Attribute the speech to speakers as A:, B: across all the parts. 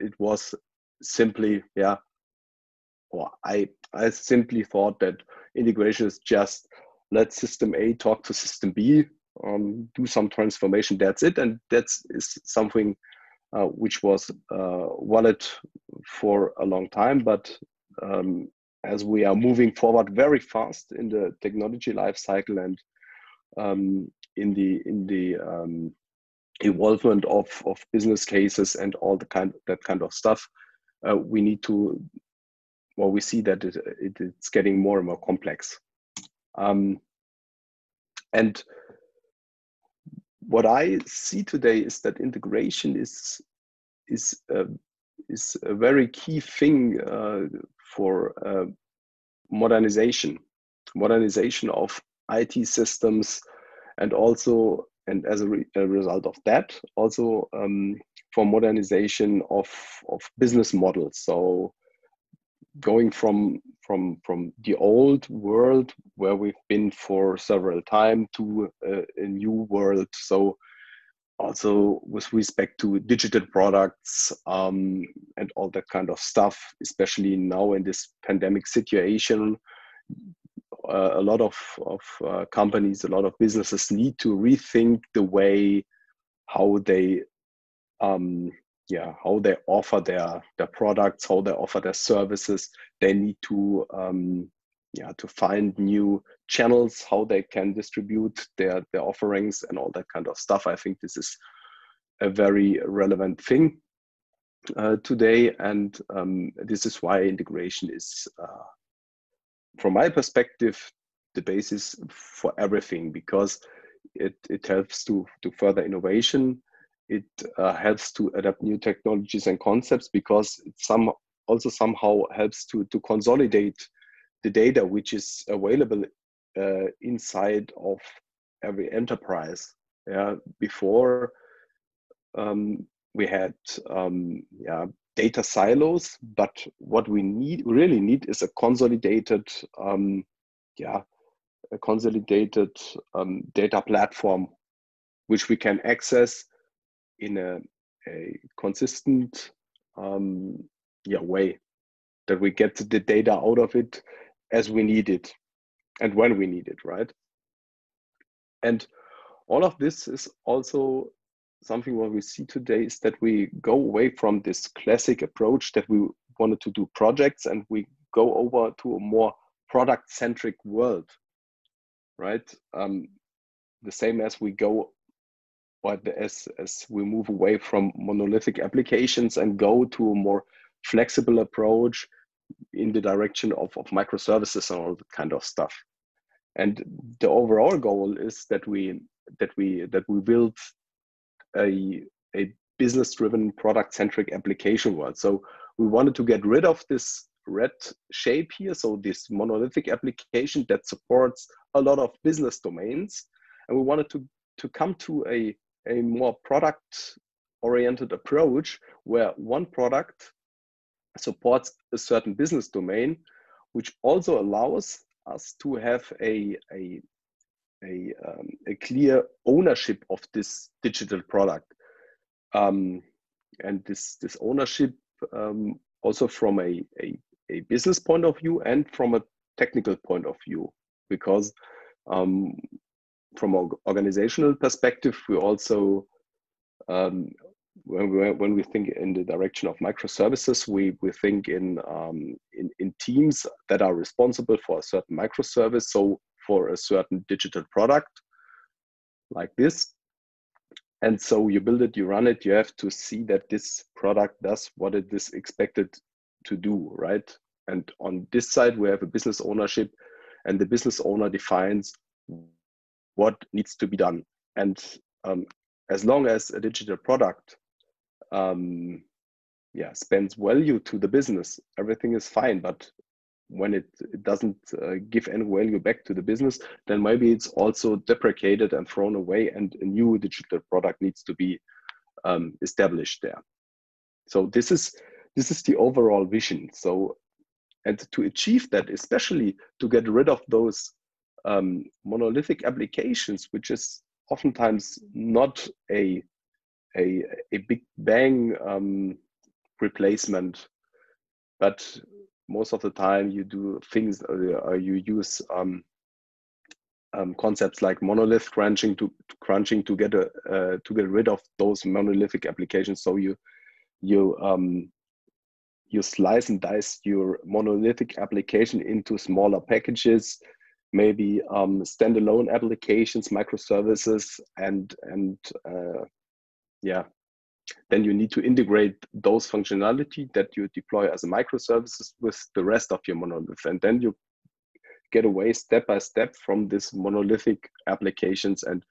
A: it was simply, yeah, or I simply thought that integration is just let system A talk to system B, do some transformation, that's it. And that's is something which was valid for a long time. But as we are moving forward very fast in the technology life cycle and in the involvement of business cases and all that kind of stuff, we need to, well, we see that it's getting more and more complex. And what I see today is that integration is a very key thing for modernization of IT systems, and also, and as a result of that, also for modernization of business models. So going from the old world where we've been for several time to a new world. So also with respect to digital products and all that kind of stuff, especially now in this pandemic situation, a lot of companies, a lot of businesses need to rethink the way how they offer their products, how they offer their services. They need to to find new channels, how they can distribute their offerings and all that kind of stuff. I think this is a very relevant thing today, and this is why integration is, from my perspective, the basis for everything, because it helps to further innovation. It helps to adapt new technologies and concepts, because it also somehow helps to consolidate the data which is available inside of every enterprise. Before we had data silos, but what we really need is a consolidated data platform which we can access in a consistent way, that we get the data out of it as we need it and when we need it, right? And all of this is also something what we see today, is that we go away from this classic approach that we wanted to do projects, and we go over to a more product-centric world, right? The same as we go, but as we move away from monolithic applications and go to a more flexible approach in the direction of microservices and all that kind of stuff. And the overall goal is that we build a business-driven, product-centric application world. So we wanted to get rid of this red shape here, so this monolithic application that supports a lot of business domains, and we wanted to come to a more product-oriented approach, where one product supports a certain business domain, which also allows us to have a clear ownership of this digital product, and this ownership also from a business point of view and from a technical point of view, because from an organizational perspective, we also when we think in the direction of microservices, we think in teams that are responsible for a certain microservice. So for a certain digital product like this, and so you build it, you run it, you have to see that this product does what it is expected to do, right? And on this side, we have a business ownership, and the business owner defines what needs to be done. And as long as a digital product spends value to the business, everything is fine. But when it doesn't give any value back to the business, then maybe it's also deprecated and thrown away, and a new digital product needs to be established there. So this is the overall vision. So, and to achieve that, especially to get rid of those monolithic applications, which is oftentimes not a big bang replacement. But most of the time you do things, or you use concepts like monolith crunching to get rid of those monolithic applications. So you slice and dice your monolithic application into smaller packages, maybe standalone applications, microservices, and yeah, then you need to integrate those functionality that you deploy as a microservices with the rest of your monolith, and then you get away step by step from this monolithic applications and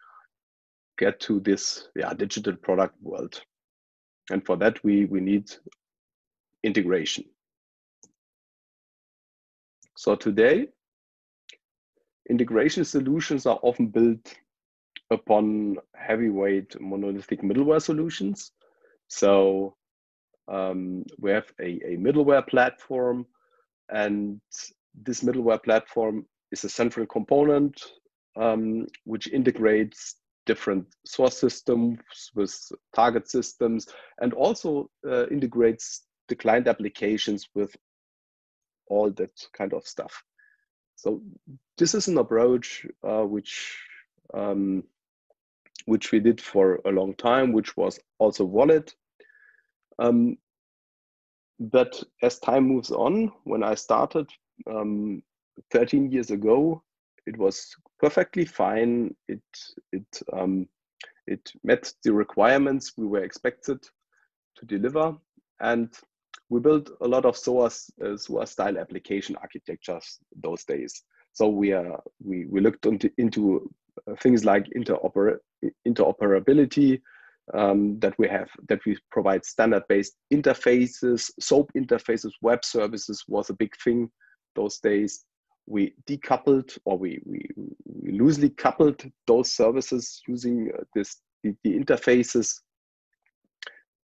A: get to this digital product world. And for that we need integration. So today, integration solutions are often built upon heavyweight monolithic middleware solutions. So we have a middleware platform, and this middleware platform is a central component which integrates different source systems with target systems, and also integrates the client applications with all that kind of stuff. So this is an approach which we did for a long time, which was also valid. But as time moves on, when I started 13 years ago, it was perfectly fine. It met the requirements we were expected to deliver, and we built a lot of SOA style application architectures those days. So we looked into things like interoperability, that we provide standard-based interfaces, SOAP interfaces, web services was a big thing those days. We decoupled, or we loosely coupled those services using the interfaces,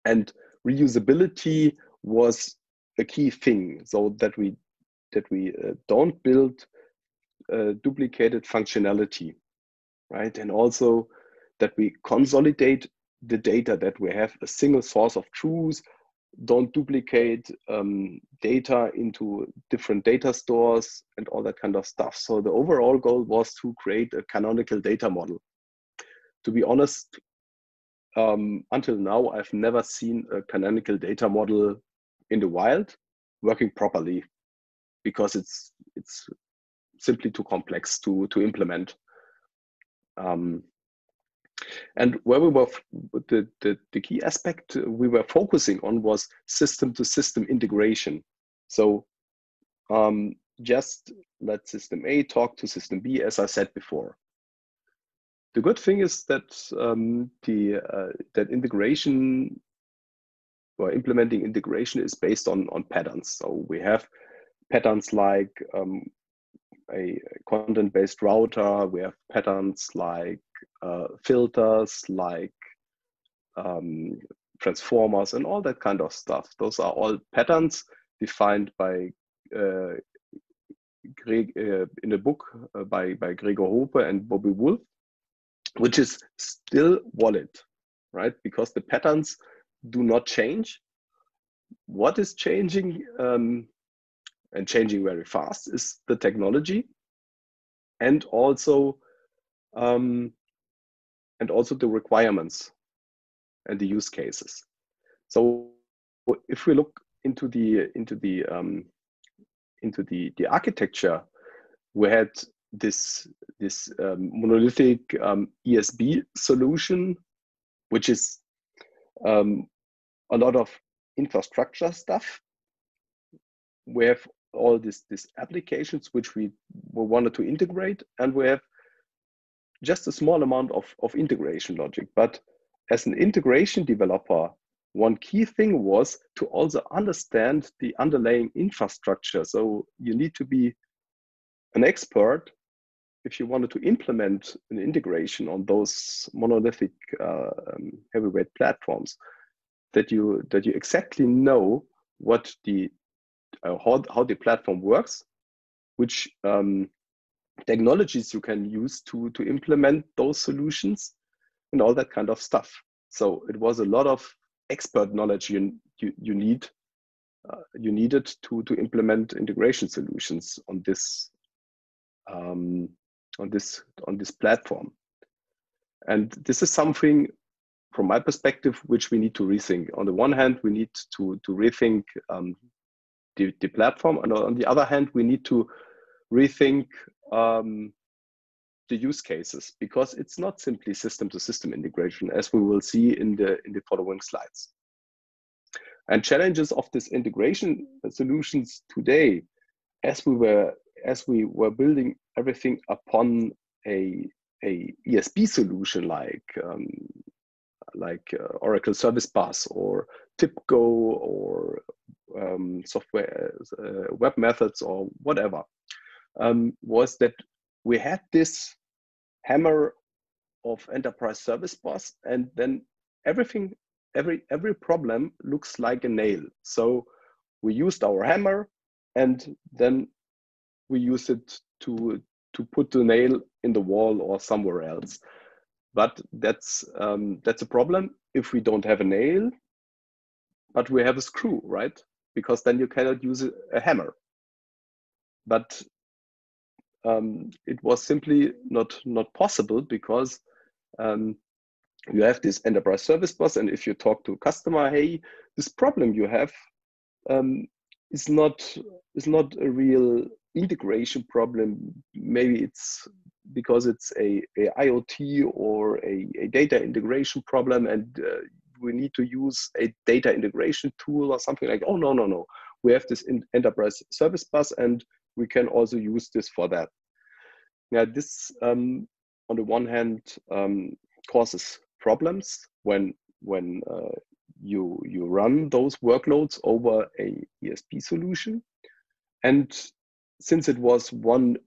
A: and reusability was a key thing, so that we don't build duplicated functionality, right? And also that we consolidate the data, that we have a single source of truth, don't duplicate data into different data stores and all that kind of stuff. So the overall goal was to create a canonical data model. To be honest, until now, I've never seen a canonical data model in the wild working properly, because it's simply too complex to implement. And where we were, the key aspect we were focusing on was system-to-system integration. So just let system A talk to system B, as I said before. The good thing is that that integration, or implementing integration, is based on patterns. So we have patterns like a content-based router. We have patterns like filters, like transformers, and all that kind of stuff. Those are all patterns defined by in a book by Gregor Hope and Bobby Wolf, which is still valid, right? Because the patterns do not change. What is changing, and changing very fast, is the technology, and also the requirements and the use cases. So if we look into the architecture, we had this monolithic ESB solution, which is a lot of infrastructure stuff. We have all these applications which we wanted to integrate, and we have just a small amount of integration logic. But as an integration developer, one key thing was to also understand the underlying infrastructure. So you need to be an expert if you wanted to implement an integration on those monolithic heavyweight platforms, that you exactly know what how the platform works, which technologies you can use to implement those solutions, and all that kind of stuff. So it was a lot of expert knowledge you needed to implement integration solutions on this platform. And this is something, from my perspective, which we need to rethink. On the one hand, we need to rethink the platform, and on the other hand, we need to rethink the use cases, because it's not simply system-to-system integration, as we will see in the following slides. And challenges of this integration solutions today, as we were building everything upon a ESB solution like Oracle Service Bus or TIBCO or software web methods or whatever, was that we had this hammer of enterprise service bus, and then everything, every problem looks like a nail. So we used our hammer, and then we used it to put the nail in the wall or somewhere else. But that's a problem if we don't have a nail, but we have a screw, right? Because then you cannot use a hammer. But it was simply not possible, because you have this enterprise service bus, and if you talk to a customer, hey, this problem you have is not a real integration problem. Maybe it's because it's a IoT or a data integration problem, and we need to use a data integration tool or something like, oh, no. We have this enterprise service bus, and we can also use this for that. Now, this, on the one hand, causes problems when you run those workloads over a ESP solution. And since it was one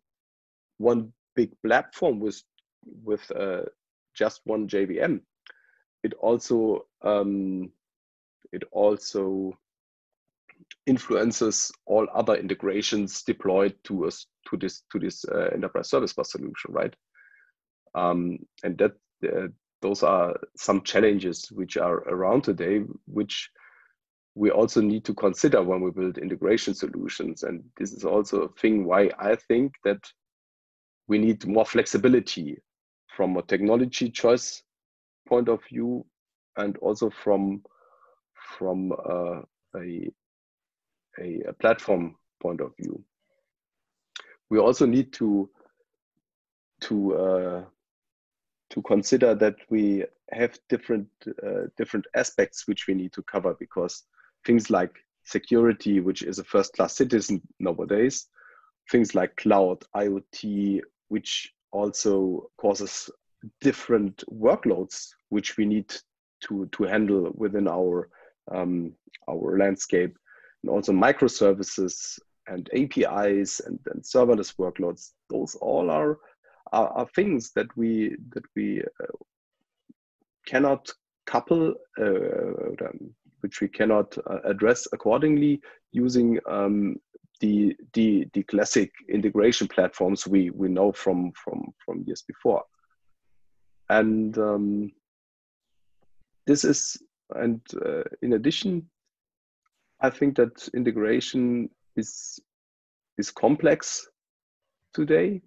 A: big platform with just one JVM, it also influences all other integrations deployed to this enterprise service bus solution, right? And that those are some challenges which are around today, which we also need to consider when we build integration solutions. And this is also a thing why I think that we need more flexibility from a technology choice point of view, and also from a platform point of view. We also need to consider that we have different aspects which we need to cover, because things like security, which is a first-class citizen nowadays, things like cloud, IoT, which also causes different workloads which we need to handle within our landscape, and also microservices and APIs and serverless workloads. Those all are things that we cannot couple, which we cannot address accordingly using the classic integration platforms we know from years before. And this is, and in addition, I think that integration is complex today,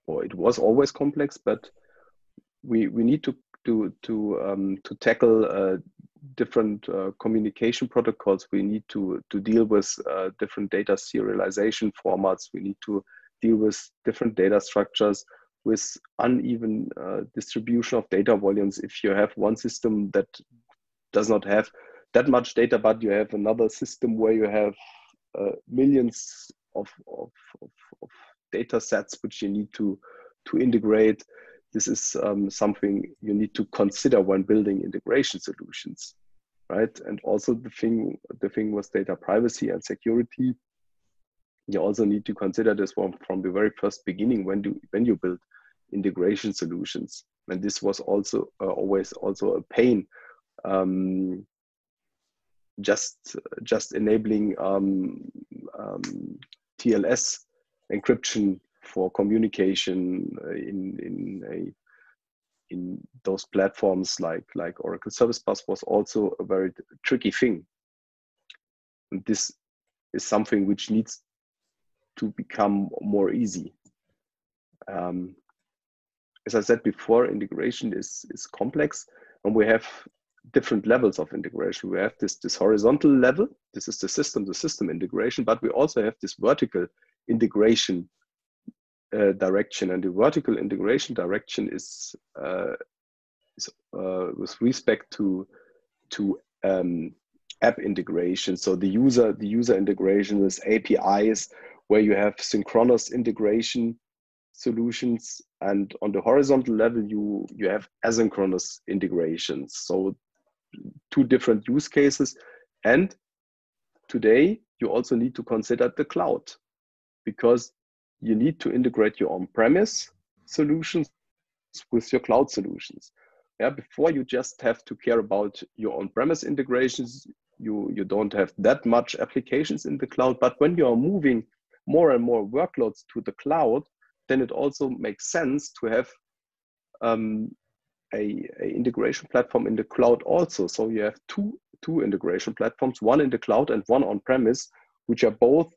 A: or it was always complex, but we need to tackle different communication protocols. We need to deal with different data serialization formats. We need to deal with different data structures, with uneven distribution of data volumes. If you have one system that does not have that much data, but you have another system where you have millions of data sets which you need to integrate, this is something you need to consider when building integration solutions, right? And also the thing with data privacy and security, you also need to consider this from the very first beginning when you build integration solutions. And this was also always also a pain. Just enabling TLS encryption for communication in those platforms like Oracle Service Bus was also a very tricky thing. And this is something which needs to become more easy. As I said before, integration is complex, and we have different levels of integration. We have this horizontal level. This is the system integration, but we also have this vertical integration direction, and the vertical integration direction is with respect to app integration. So the user integration is APIs, where you have synchronous integration solutions, and on the horizontal level you have asynchronous integrations. So two different use cases. And today you also need to consider the cloud, because you need to integrate your on-premise solutions with your cloud solutions. Yeah, before you just have to care about your on-premise integrations, you don't have that much applications in the cloud. But when you are moving more and more workloads to the cloud, then it also makes sense to have a integration platform in the cloud also. So you have two integration platforms, one in the cloud and one on-premise, which are both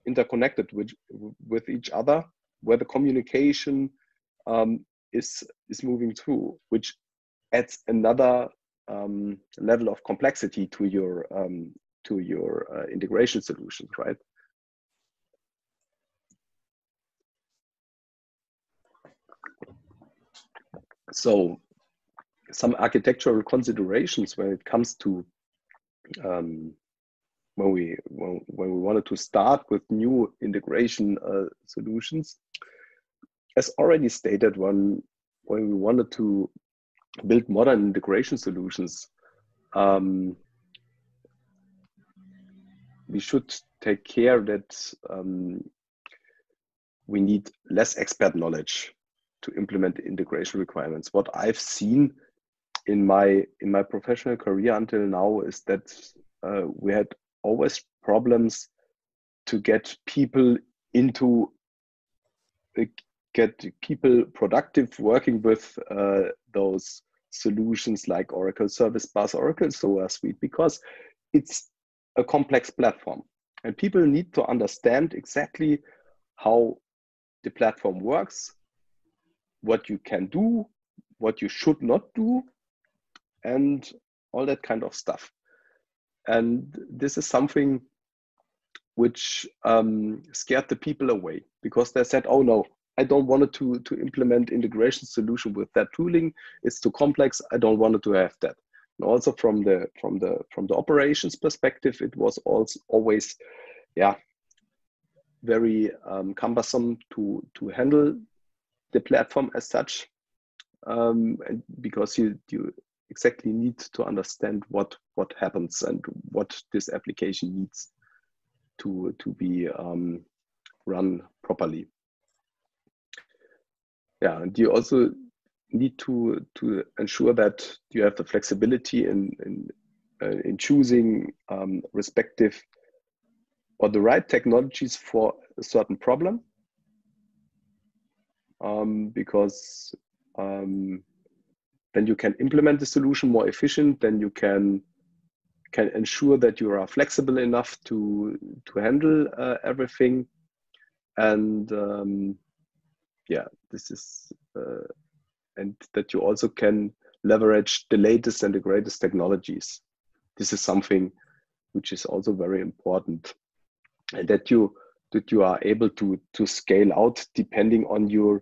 A: interconnected with each other, where the communication is moving through, which adds another level of complexity to your integration solutions, right? So some architectural considerations when it comes to when we wanted to start with new integration solutions. As already stated, when we wanted to build modern integration solutions, we should take care that we need less expert knowledge to implement integration requirements. What I've seen in my professional career until now is that we had always problems to get people productive working with those solutions like Oracle Service Bus, Oracle SOA Suite, because it's a complex platform and people need to understand exactly how the platform works, what you can do, what you should not do, and all that kind of stuff. And this is something which scared the people away, because they said, oh no, I don't want to implement integration solution with that tooling. It's too complex. I don't want to have that. And also from the operations perspective, it was also always, yeah, very cumbersome to handle the platform as such, because you exactly need to understand what happens and what this application needs to be run properly. Yeah, and you also need to ensure that you have the flexibility in choosing respective or the right technologies for a certain problem, because then you can implement the solution more efficient. Then you can ensure that you are flexible enough to handle everything, and yeah, this is and that you also can leverage the latest and the greatest technologies. This is something which is also very important, and that you are able to scale out depending on your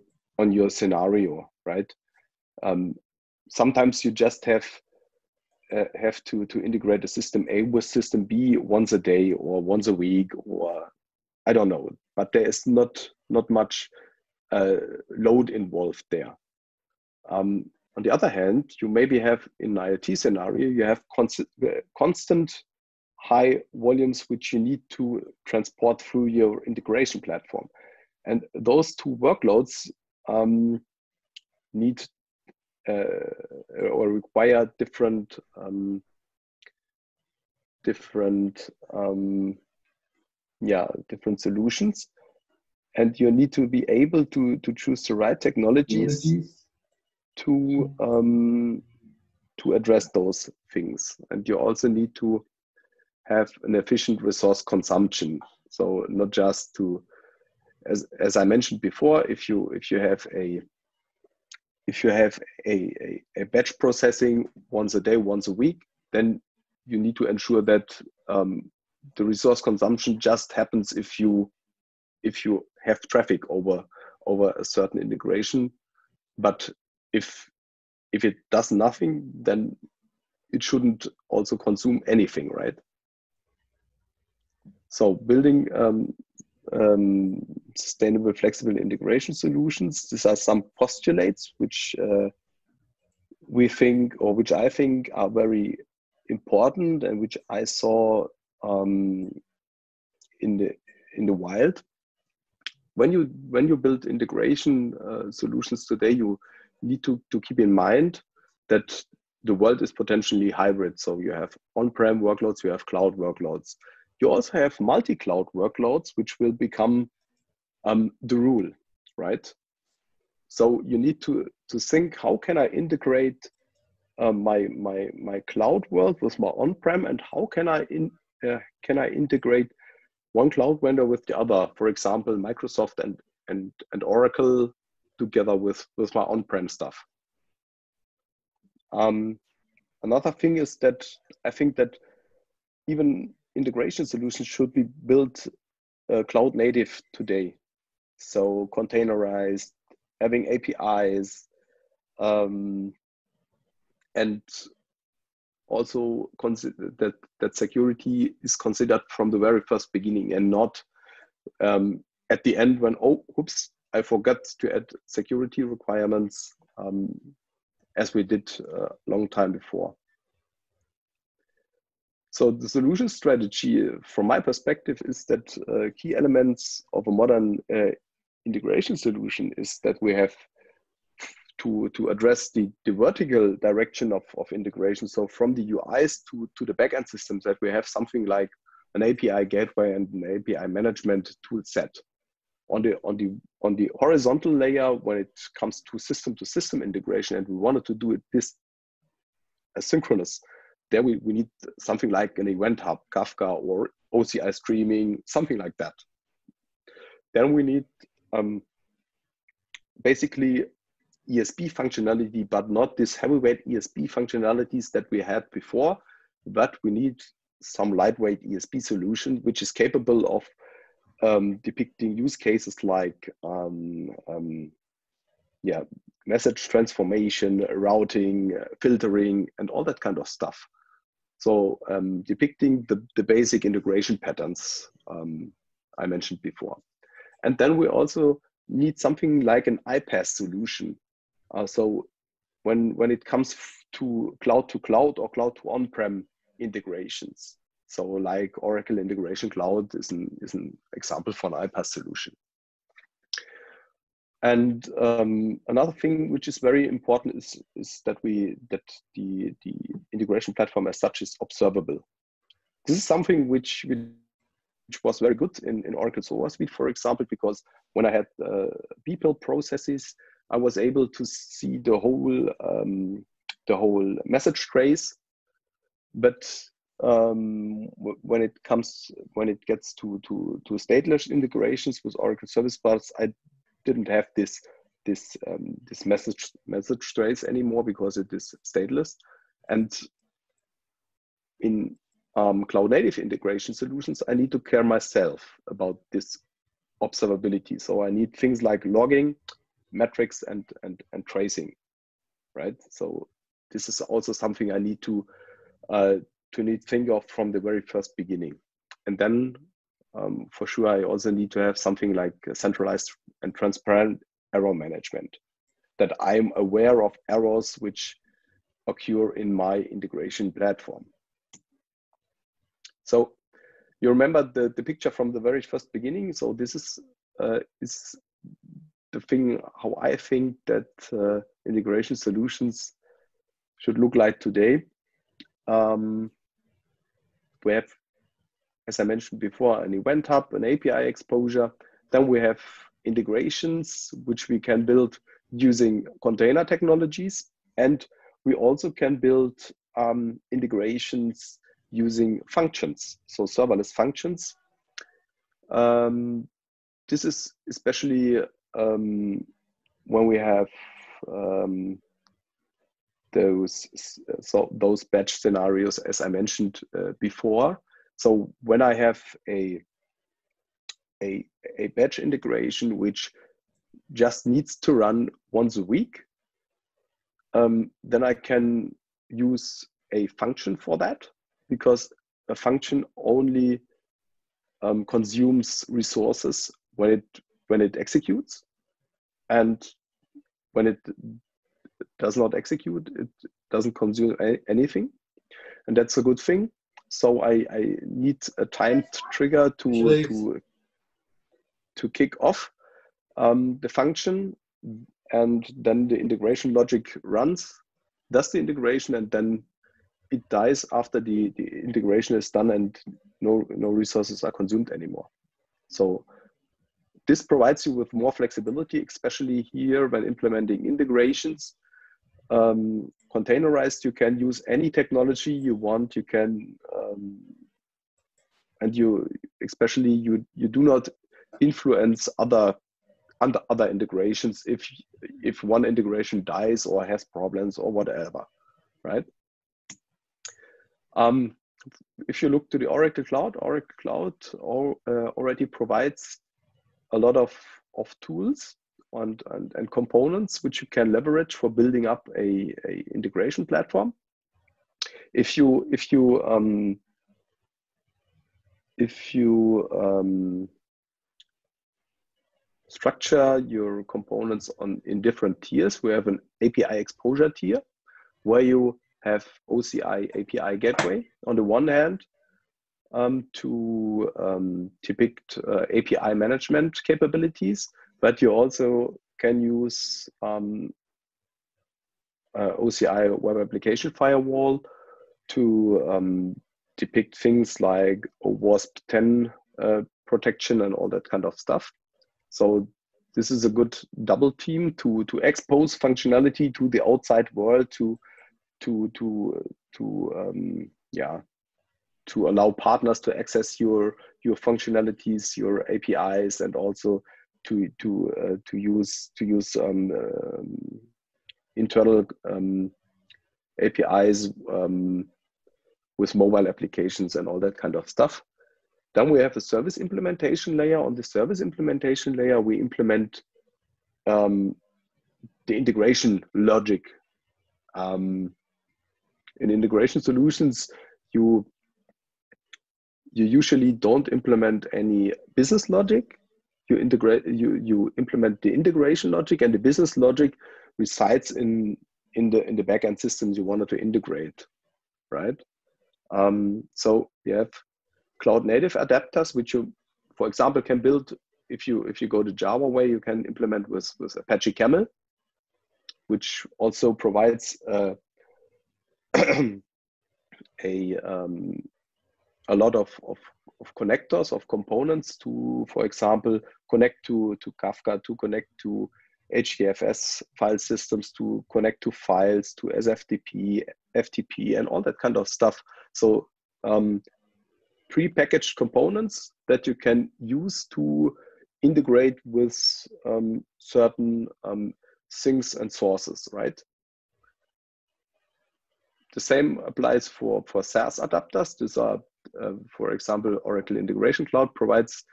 A: scenario, right? Sometimes you just have to integrate a system A with system B once a day or once a week, or I don't know, but there is not much load involved there. On the other hand, you maybe have in an IoT scenario, you have constant high volumes which you need to transport through your integration platform, and those two workloads need or require different solutions, and you need to be able to choose the right technologies to address those things, and you also need to have an efficient resource consumption. So not just to, as I mentioned before, if you have a batch processing once a day, once a week, then you need to ensure that the resource consumption just happens if you have traffic over a certain integration. But if it does nothing, then it shouldn't also consume anything, right? So building sustainable, flexible integration solutions. These are some postulates which we think, or which I think are very important, and which I saw in the wild. When you build integration solutions today, you need to keep in mind that the world is potentially hybrid. So you have on-prem workloads, you have cloud workloads. You also have multi-cloud workloads, which will become the rule, right? So you need to think, how can I integrate my cloud world with my on-prem, and how can I integrate one cloud vendor with the other? For example, Microsoft and Oracle together with my on-prem stuff. Another thing is that I think that even integration solutions should be built cloud native today. So containerized, having APIs, and also consider that security is considered from the very first beginning, and not at the end when, oh, oops, I forgot to add security requirements, as we did a long time before. So the solution strategy, from my perspective, is that key elements of a modern integration solution is that we have to address the vertical direction of integration. So from the UIs to the backend systems, that we have something like an API gateway and an API management tool set. On the horizontal layer, when it comes to system integration, and we wanted to do it this asynchronous, there we need something like an event hub, Kafka, or OCI streaming, something like that. Then we need basically ESB functionality, but not this heavyweight ESB functionalities that we had before, but we need some lightweight ESB solution which is capable of depicting use cases like message transformation, routing, filtering, and all that kind of stuff. So depicting the basic integration patterns I mentioned before. And then we also need something like an iPaaS solution. So when it comes to cloud or cloud to on-prem integrations, so like Oracle Integration Cloud is an example for an iPaaS solution. And another thing which is very important is that the integration platform as such is observable. This is something which was very good in Oracle Server Suite, for example, because when I had people processes, I was able to see the whole message trace. But when it gets to stateless integrations with Oracle Service Bus, I didn't have this message trace anymore because it is stateless. And in cloud native integration solutions, I need to care myself about this observability. So I need things like logging, metrics, and tracing, right? So this is also something I need to think of from the very first beginning. And then for sure, I also need to have something like centralized and transparent error management, that I'm aware of errors which occur in my integration platform. So you remember the picture from the very first beginning. So this is the thing how I think that integration solutions should look like today. We have, as I mentioned before, an event hub, an API exposure. Then we have integrations which we can build using container technologies, and we also can build integrations using functions, so serverless functions. This is especially when we have those batch scenarios, as I mentioned before. So when I have a batch integration which just needs to run once a week, then I can use a function for that, because a function only consumes resources when it executes, and when it does not execute, it doesn't consume anything, and that's a good thing. So I need a timed trigger to kick off the function, and then the integration logic does the integration, and then it dies after the integration is done and no resources are consumed anymore. So this provides you with more flexibility, especially here when implementing integrations. Containerized, you can use any technology you want. You can, and you do not influence other integrations if one integration dies or has problems or whatever, right? If you look to the Oracle Cloud already provides a lot of tools and components which you can leverage for building up a integration platform. If you structure your components in different tiers, we have an API exposure tier where you have OCI API gateway on the one hand to depict API management capabilities, but you also can use OCI Web Application Firewall to depict things like WASP 10 protection and all that kind of stuff. So this is a good double team to expose functionality to the outside world to allow partners to access your functionalities, your APIs, and also to use internal APIs with mobile applications and all that kind of stuff. Then we have a service implementation layer. On the service implementation layer, we implement the integration logic. In integration solutions, you usually don't implement any business logic. You implement the integration logic, and the business logic resides in the backend systems you wanted to integrate, right? So you have cloud native adapters, which you, for example, can build. If you go the Java way, you can implement with Apache Camel, which also provides a lot of connectors, of components to, for example, connect to Kafka, to connect to HDFS file systems, to connect to files, to SFTP, FTP, and all that kind of stuff. So pre-packaged components that you can use to integrate with certain things and sources, right? The same applies for SaaS adapters. These are, for example, Oracle Integration Cloud provides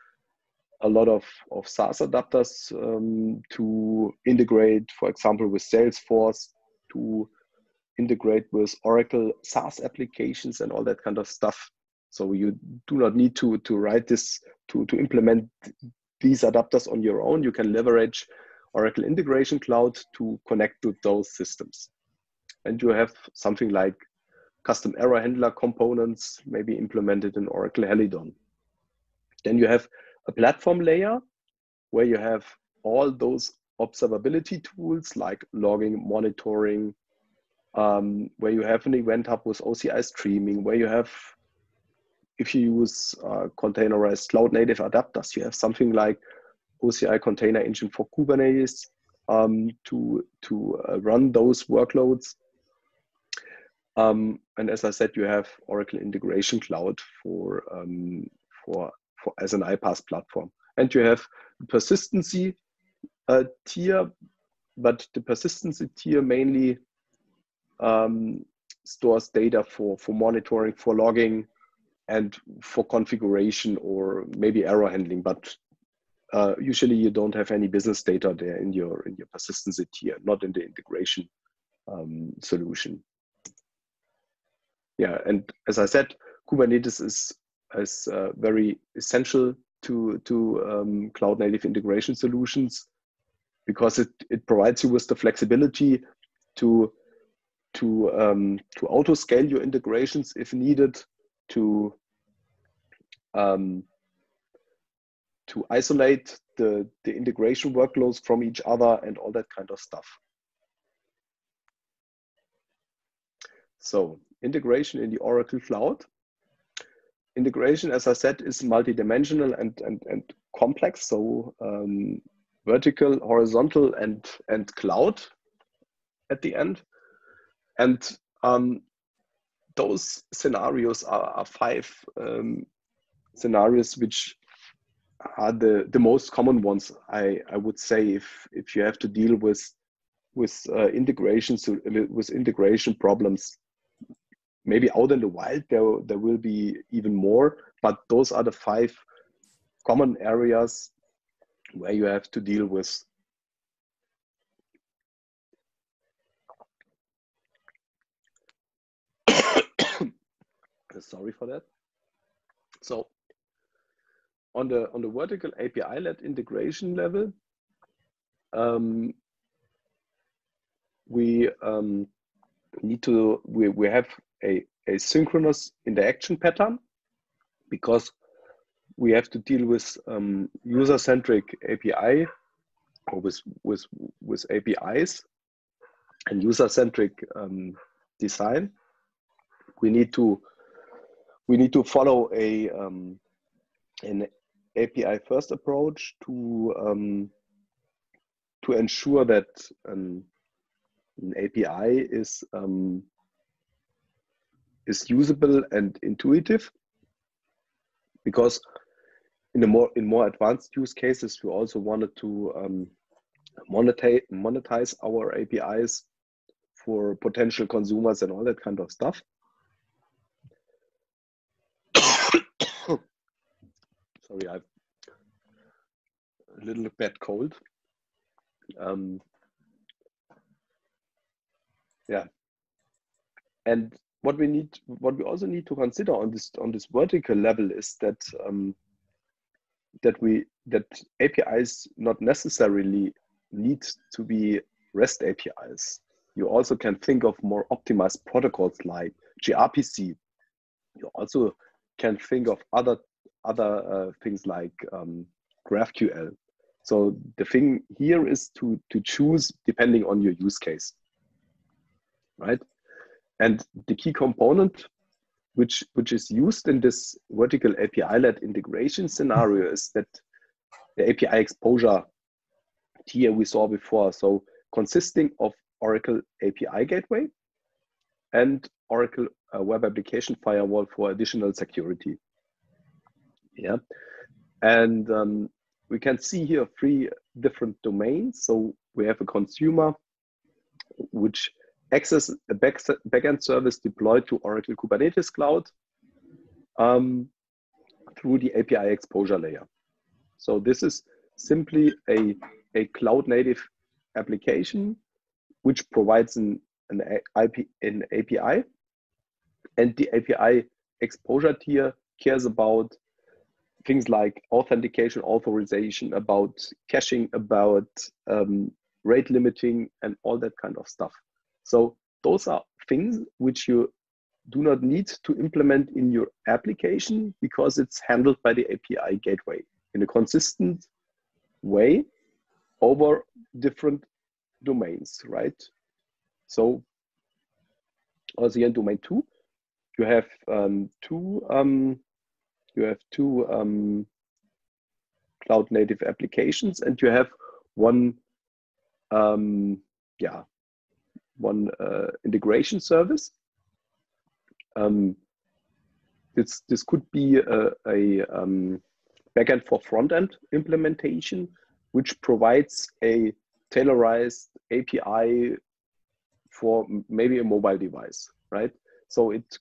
A: a lot of SaaS adapters to integrate, for example, with Salesforce, to integrate with Oracle SaaS applications and all that kind of stuff. So you do not need to write this to implement these adapters on your own. You can leverage Oracle Integration Cloud to connect to those systems. And you have something like custom error handler components, maybe implemented in Oracle Helidon. Then you have a platform layer where you have all those observability tools like logging, monitoring, where you have an event hub with OCI streaming, where you have, if you use containerized cloud native adapters, you have something like OCI Container Engine for Kubernetes, to run those workloads. And as I said, you have Oracle Integration Cloud for as an iPaaS platform, and you have persistency tier, but the persistency tier mainly stores data for monitoring, for logging, and for configuration or maybe error handling. But usually you don't have any business data there in your persistency tier, not in the integration solution. Yeah, and as I said, Kubernetes is very essential to cloud native integration solutions, because it provides you with the flexibility to auto scale your integrations if needed, to isolate the integration workloads from each other and all that kind of stuff. So integration in the Oracle Cloud. Integration, as I said, is multidimensional and complex. So vertical, horizontal, and cloud at the end. And those scenarios are 5 scenarios which are the most common ones, I would say, if you have to deal with integration problems. Maybe out in the wild there will be even more, but those are the 5 common areas where you have to deal with. Sorry for that. So on the vertical API-led integration level, we have a synchronous interaction pattern, because we have to deal with user-centric API, or with APIs and user-centric design. We need to follow an API first approach to ensure that an API is usable and intuitive, because in more advanced use cases we also wanted to monetize our APIs for potential consumers and all that kind of stuff. Sorry, I've a little bit cold. Yeah, and what we also need to consider on this vertical level is that that APIs not necessarily need to be REST APIs. You also can think of more optimized protocols like gRPC. You also can think of other things like GraphQL. So the thing here is to choose depending on your use case, right? And the key component which is used in this vertical API-led integration scenario is that the API exposure tier we saw before. So consisting of Oracle API Gateway and Oracle Web Application Firewall for additional security. Yeah, and we can see here 3 different domains. So we have a consumer which access a backend service deployed to Oracle Kubernetes Cloud through the API exposure layer. So this is simply a cloud-native application which provides an API, and the API exposure tier cares about things like authentication, authorization, about caching, about rate limiting, and all that kind of stuff. So those are things which you do not need to implement in your application, because it's handled by the API gateway in a consistent way over different domains, right? So also here in domain 2, you have two cloud native applications, and you have one yeah, one integration service. This could be a backend for front-end implementation, which provides a tailorized API for maybe a mobile device, right? So it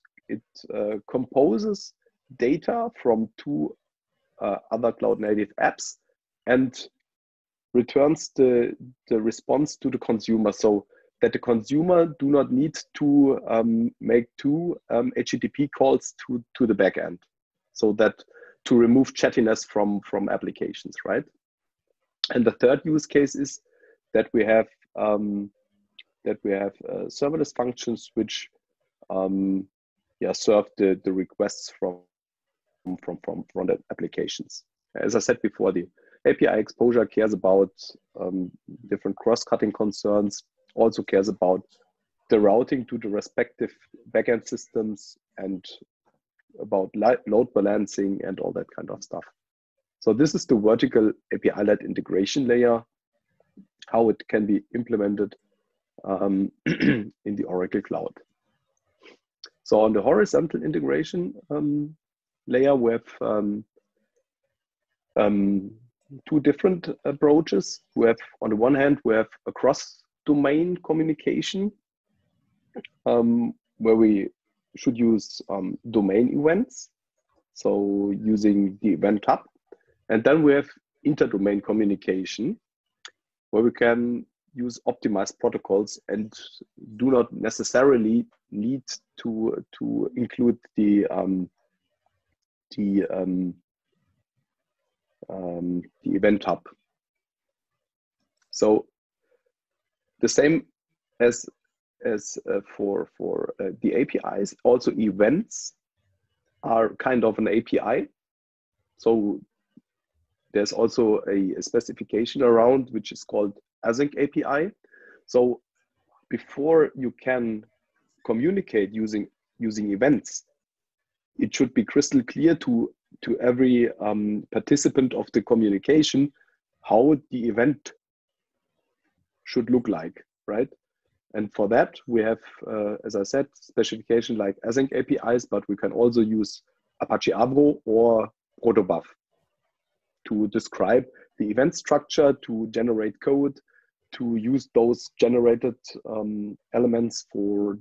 A: composes data from two other cloud-native apps and returns the response to the consumer, so that the consumer do not need to make two HTTP calls to the backend, so that to remove chattiness from applications, right? And the third use case is that we have serverless functions which serve the requests from front-end applications. As I said before, the API exposure cares about different cross-cutting concerns, also cares about the routing to the respective backend systems and about load balancing and all that kind of stuff. So this is the vertical API-led integration layer, how it can be implemented in the Oracle Cloud. So on the horizontal integration layer, we have two different approaches. We have, on the one hand, we have a cross-domain communication, where we should use domain events, so using the event hub. And then we have inter-domain communication, where we can use optimized protocols and do not necessarily need to include the event hub. So the same as for the APIs, also events are kind of an API. So there's also a specification around which is called async API. So before you can communicate using events, it should be crystal clear to every participant of the communication how the event should look like, right? And for that, we have, as I said, specification like async APIs, but we can also use Apache Avro or protobuf to describe the event structure, to generate code, to use those generated elements for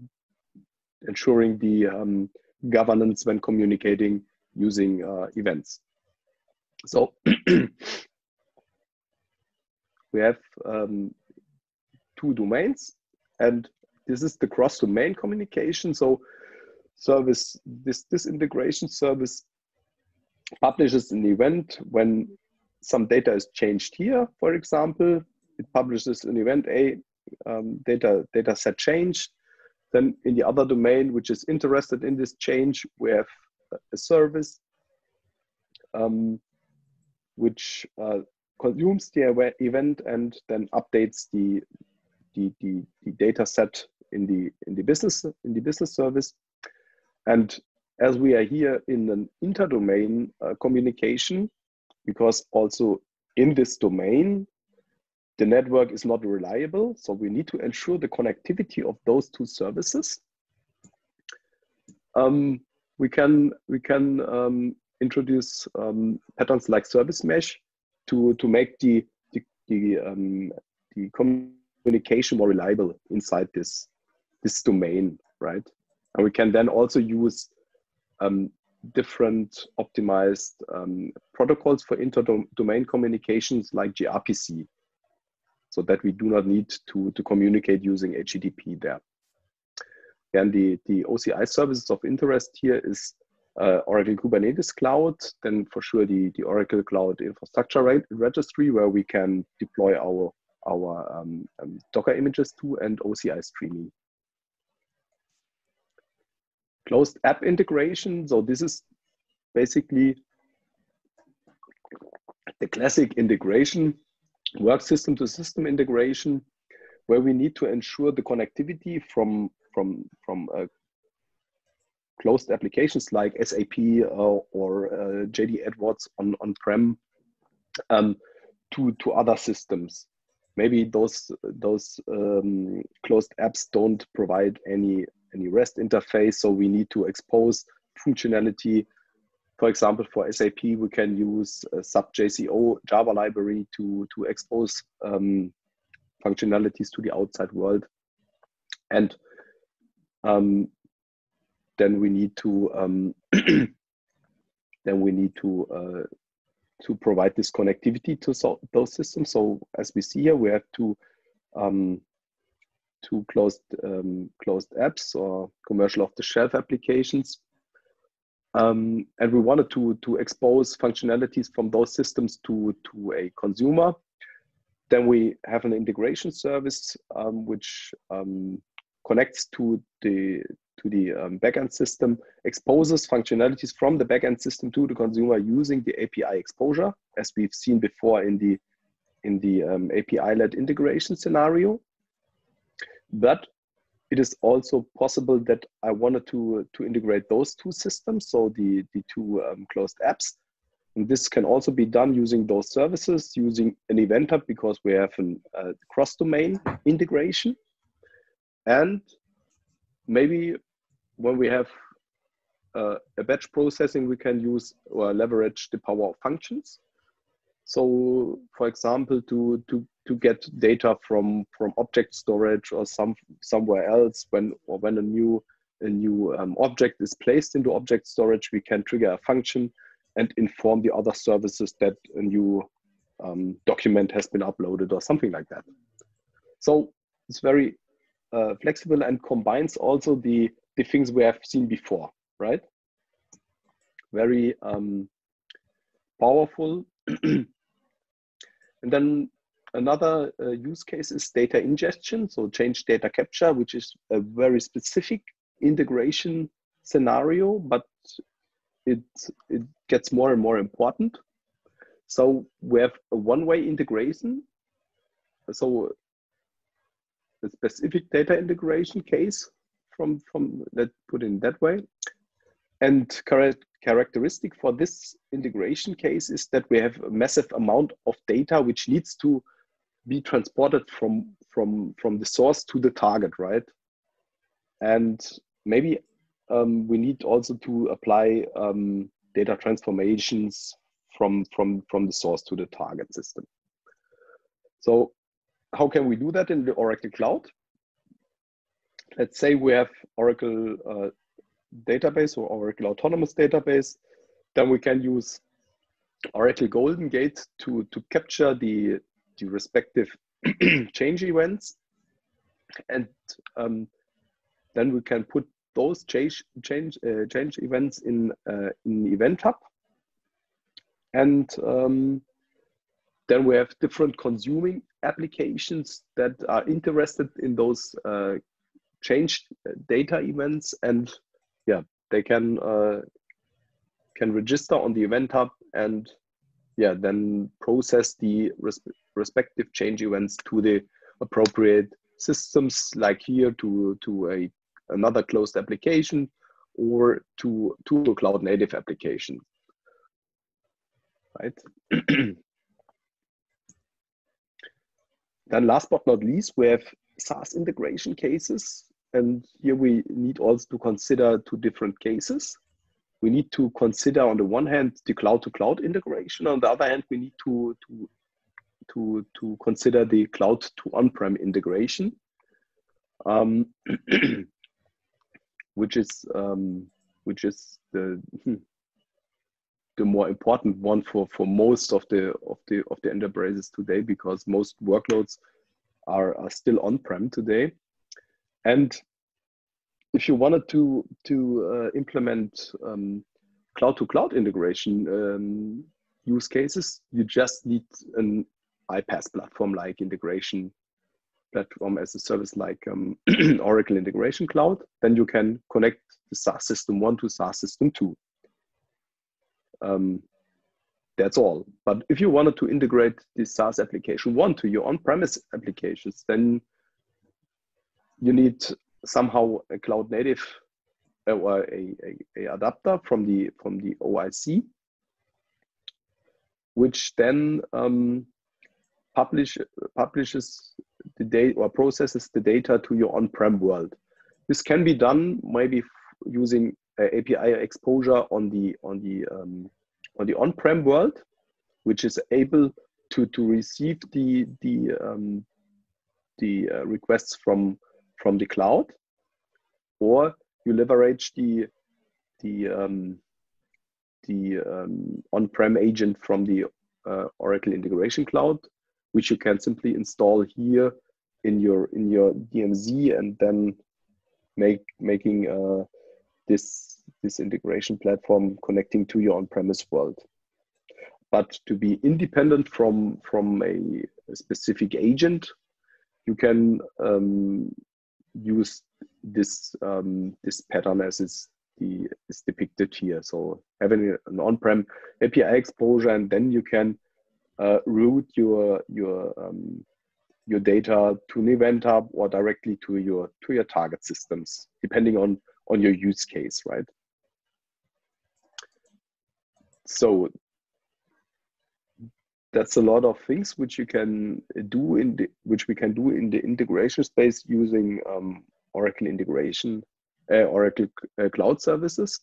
A: ensuring the governance when communicating using events. So we have two domains, and this is the cross-domain communication. So this integration service publishes an event when some data is changed here, for example. It publishes an event, data set changed. Then in the other domain, which is interested in this change, we have a service which consumes the event and then updates the data set in the business service. And as we are here in an interdomain communication, because also in this domain the network is not reliable, so we need to ensure the connectivity of those two services. We can introduce patterns like service mesh to make the communication more reliable inside this domain, right? And we can then also use different optimized protocols for inter-domain communications like gRPC, so that we do not need to communicate using HTTP there. And the OCI services of interest here is Oracle Kubernetes Cloud, then for sure the Oracle Cloud Infrastructure Registry, where we can deploy our Docker images to, and OCI streaming. Closed app integration. So this is basically the classic integration, work system to system integration, where we need to ensure the connectivity from closed applications like SAP or JD Edwards on-prem to other systems. maybe those closed apps don't provide any REST interface, so we need to expose functionality. For example, for SAP, we can use a sub-JCO Java library to expose functionalities to the outside world, and then we need to provide this connectivity to those systems. So as we see here, we have two closed apps or commercial off-the-shelf applications, and we wanted to expose functionalities from those systems to a consumer. Then we have an integration service which connects to the backend system, exposes functionalities from the backend system to the consumer using the API exposure, as we've seen before in the API-led integration scenario. But it is also possible that I wanted to integrate those two systems, so the two closed apps. And this can also be done using those services, using an event hub, because we have a cross-domain integration. And maybe when we have a batch processing, we can use or leverage the power of functions. So, for example, to get data from object storage or somewhere else, when a new object is placed into object storage, we can trigger a function and inform the other services that a new document has been uploaded or something like that. So it's very flexible and combines also the things we have seen before, right? Very powerful. And then another use case is data ingestion, so change data capture, which is a very specific integration scenario, but it gets more and more important. So we have a one-way integration, so a specific data integration case from let's put it that way. And characteristic for this integration case is that we have a massive amount of data which needs to be transported from the source to the target, right? And maybe we need also to apply data transformations from the source to the target system. So how can we do that in the Oracle Cloud? Let's say we have Oracle database or Oracle Autonomous Database, then we can use Oracle Golden Gate to capture the respective change events, and then we can put those change events in Event Hub, and then we have different consuming applications that are interested in those changed data events, and yeah, they can register on the Event Hub and yeah, then process the respective change events to the appropriate systems, like here to another closed application or to a cloud native application, right? Then last but not least, we have SaaS integration cases. And here we need also to consider two different cases. We need to consider, on the one hand, the cloud-to-cloud integration. On the other hand, we need to consider the cloud-to-on-prem integration, which is the more important one for most of the enterprises today, because most workloads are still on-prem today. And if you wanted to implement cloud-to-cloud integration use cases, you just need an iPaaS platform like integration platform as a service like Oracle Integration Cloud. Then you can connect the SaaS System 1 to SaaS System 2. That's all. But if you wanted to integrate the SaaS application 1 to your on-premise applications, then you need somehow a cloud native or a adapter from the OIC, which then publishes the data or processes the data to your on-prem world. This can be done maybe using API exposure on the on-prem world, which is able to receive the requests from the cloud, or you leverage the on-prem agent from the Oracle Integration Cloud, which you can simply install here in your DMZ, and then making this integration platform connecting to your on-premise world. But to be independent from a specific agent, you can use this pattern as is depicted here. So having an on-prem API exposure, and then you can route your data to an event hub or directly to your target systems, depending on your use case, right? So that's a lot of things which you can do which we can do in the integration space using Oracle integration, Oracle cloud services.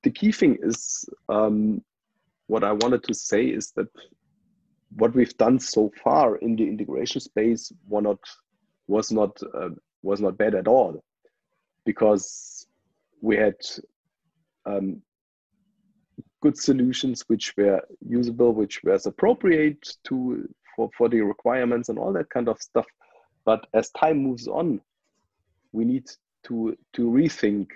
A: The key thing is, what I wanted to say is that what we've done so far in the integration space was not bad at all, because we had good solutions which were usable, which was appropriate for the requirements and all that kind of stuff. But as time moves on, we need to rethink.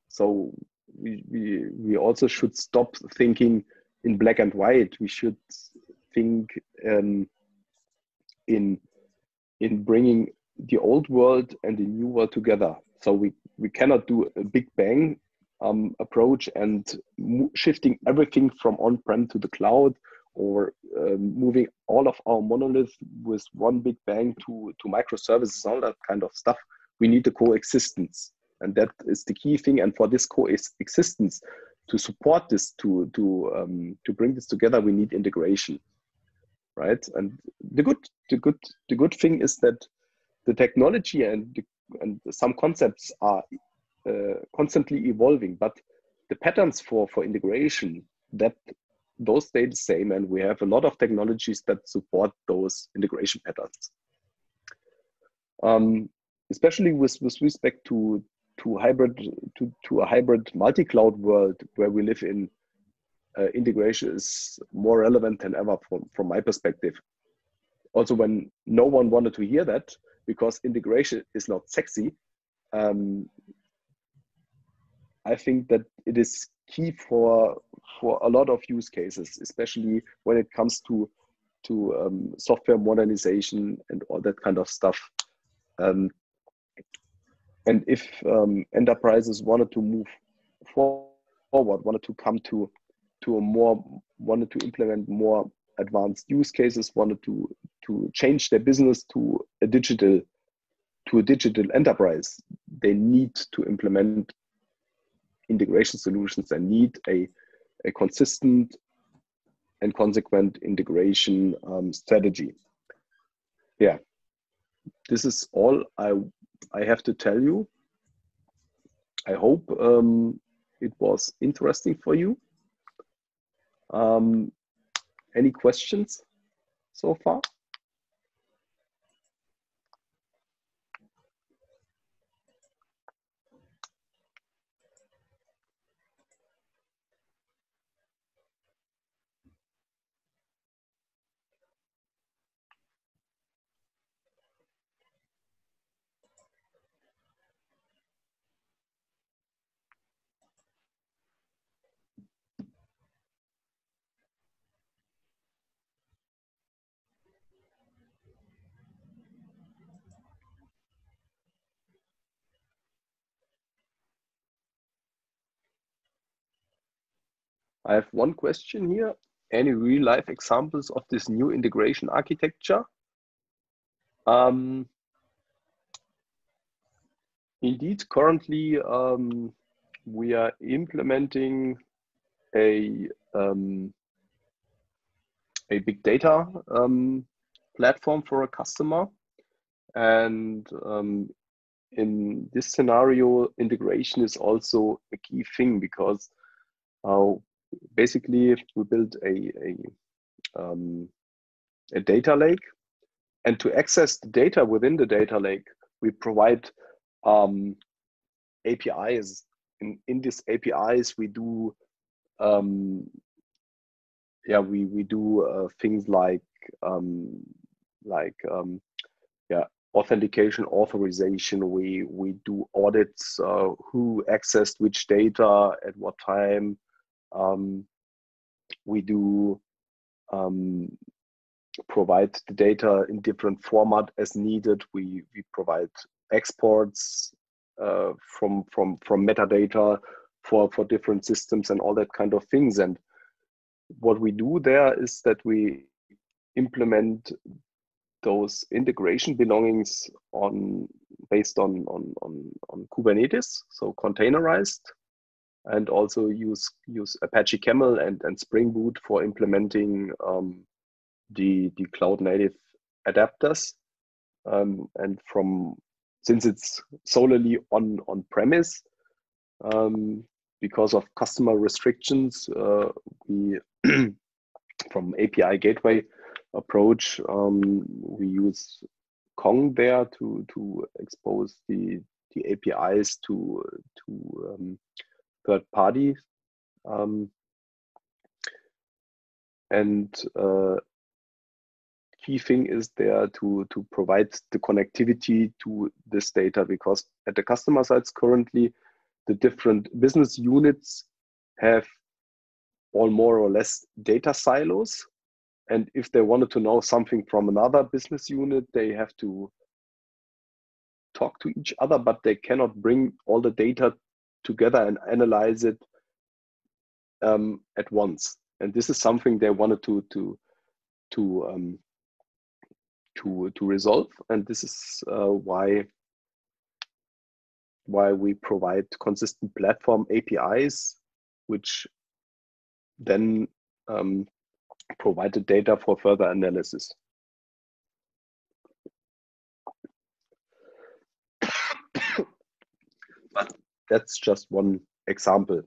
A: So we also should stop thinking in black and white. We should think in bringing the old world and the new world together. So we cannot do a big bang approach and shifting everything from on-prem to the cloud, or moving all of our monolith with one big bang to microservices, all that kind of stuff. We need a coexistence, and that is the key thing. And for this coexistence, to support this, to bring this together, we need integration, right? And the good thing is that the technology and some concepts are constantly evolving, but the patterns for integration, those stay the same, and we have a lot of technologies that support those integration patterns. Especially with respect to a hybrid multi-cloud world where we live in, integration is more relevant than ever from my perspective. Also, when no one wanted to hear that because integration is not sexy, I think that it is key for a lot of use cases, especially when it comes to software modernization and all that kind of stuff. And if enterprises wanted to move forward, wanted to come to wanted to implement more advanced use cases, wanted to change their business to a digital enterprise, they need to implement integration solutions and need a consistent and consequent integration strategy. Yeah, this is all I have to tell you. I hope it was interesting for you. Any questions so far? I have one question here. Any real-life examples of this new integration architecture? Indeed, currently we are implementing a big data platform for a customer. And in this scenario, integration is also a key thing, because basically we build a data lake, and to access the data within the data lake, we provide APIs. In these APIs, we do we do things like authentication, authorization. We do audits, who accessed which data at what time. We do provide the data in different format as needed. We provide exports from metadata for different systems and all that kind of things. And what we do there is that we implement those integration belongings based on Kubernetes, so containerized, and also use Apache Camel and Spring Boot for implementing the cloud native adapters. And since it's solely on premise, because of customer restrictions, we from API gateway approach, we use Kong there to expose the APIs to third parties, and key thing is there to provide the connectivity to this data, because at the customer sites currently, the different business units have all more or less data silos. And if they wanted to know something from another business unit, they have to talk to each other, but they cannot bring all the data together and analyze it at once. And this is something they wanted to resolve. And this is why we provide consistent platform APIs, which then provide the data for further analysis. But that's just one example.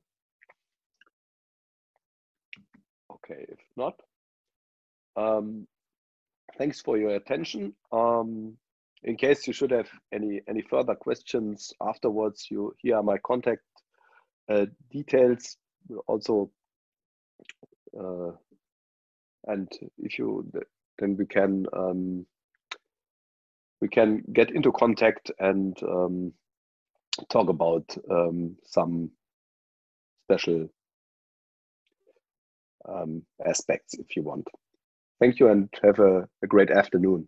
A: Okay, if not, thanks for your attention. In case you should have any further questions afterwards, here are my contact details also, and if you then we can get into contact and talk about some special aspects if you want. Thank you and have a great afternoon.